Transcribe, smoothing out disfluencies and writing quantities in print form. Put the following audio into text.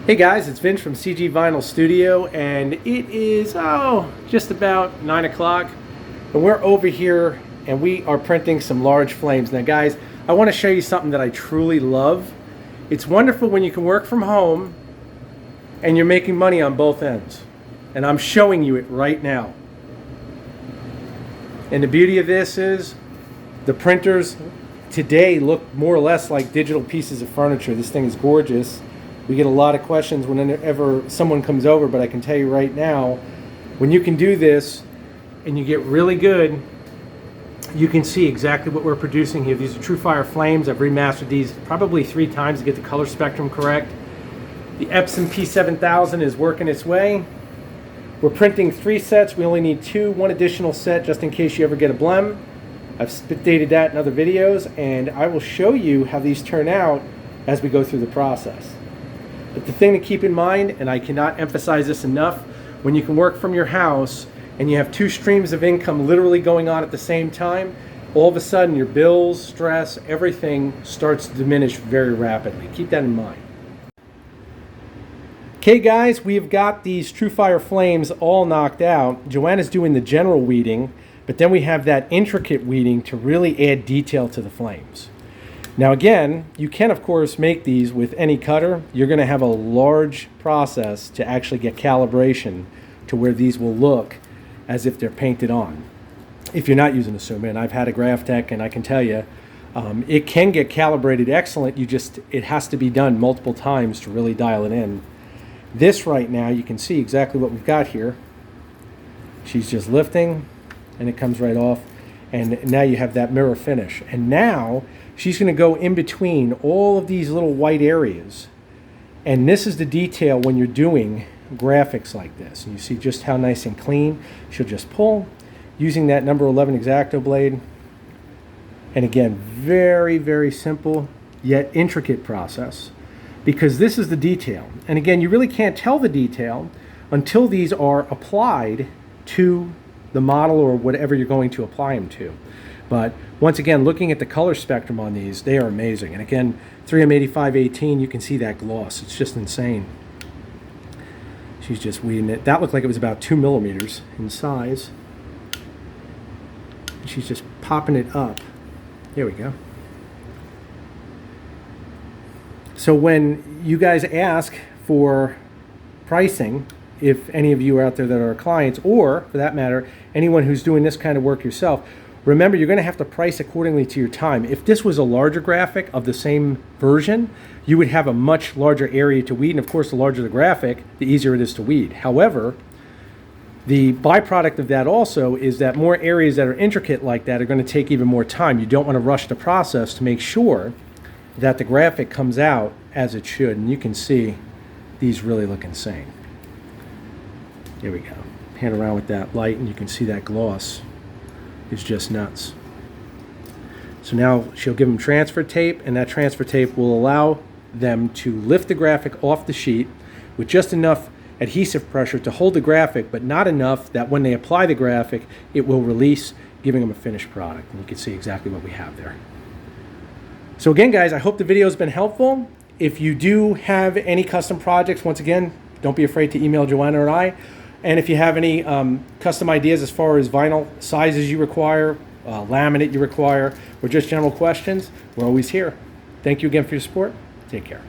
Hey guys, it's Vince from CG Vinyl Studio, and it is just about 9 o'clock, and we're over here and we are printing some large flames. Now guys, I want to show you something that I truly love. It's wonderful when you can work from home and you're making money on both ends, and I'm showing you it right now. And the beauty of this is the printers today look more or less like digital pieces of furniture. This thing is gorgeous. We get a lot of questions whenever someone comes over, but I can tell you right now, when you can do this and you get really good, you can see exactly what we're producing here. These are TrueFire flames. I've remastered these probably 3 times to get the color spectrum correct. The Epson P7000 is working its way. We're printing 3 sets. We only need 2, 1 additional set just in case you ever get a blem. I've dated that in other videos, and I will show you how these turn out as we go through the process. But the thing to keep in mind, and I cannot emphasize this enough, when you can work from your house and you have 2 streams of income literally going on at the same time, all of a sudden your bills, stress, everything starts to diminish very rapidly. Keep that in mind. Okay guys, we've got these TrueFire flames all knocked out. Joanna's doing the general weeding, but then we have that intricate weeding to really add detail to the flames. Now again, you can of course make these with any cutter. You're going to have a large process to actually get calibration to where these will look as if they're painted on. If you're not using a Suma, and I've had a Graphtec, and I can tell you, it can get calibrated excellent. It has to be done multiple times to really dial it in. This right now, you can see exactly what we've got here. She's just lifting, and it comes right off. And now you have that mirror finish. And now she's going to go in between all of these little white areas. And this is the detail when you're doing graphics like this. And you see just how nice and clean. She'll just pull using that number 11 X-Acto blade. And again, very, very simple yet intricate process, because this is the detail. And again, you really can't tell the detail until these are applied to the model or whatever you're going to apply them to. But once again, looking at the color spectrum on these, they are amazing. And again, 3M8518, you can see that gloss. It's just insane. She's just weeding it. That looked like it was about 2 millimeters in size. She's just popping it up. There we go. So when you guys ask for pricing, if any of you are out there that are clients, or for that matter, anyone who's doing this kind of work yourself, remember you're going to have to price accordingly to your time. If this was a larger graphic of the same version, you would have a much larger area to weed, and of course the larger the graphic, the easier it is to weed. However, the byproduct of that also is that more areas that are intricate like that are going to take even more time. You don't want to rush the process to make sure that the graphic comes out as it should, and you can see these really look insane. There we go. Hand around with that light and you can see that gloss is just nuts. So now she'll give them transfer tape, and that transfer tape will allow them to lift the graphic off the sheet with just enough adhesive pressure to hold the graphic, but not enough that when they apply the graphic, it will release, giving them a finished product. And you can see exactly what we have there. So again, guys, I hope the video has been helpful. If you do have any custom projects, once again, don't be afraid to email Joanna or I. And if you have any custom ideas as far as vinyl sizes you require, laminate you require, or just general questions, we're always here. Thank you again for your support. Take care.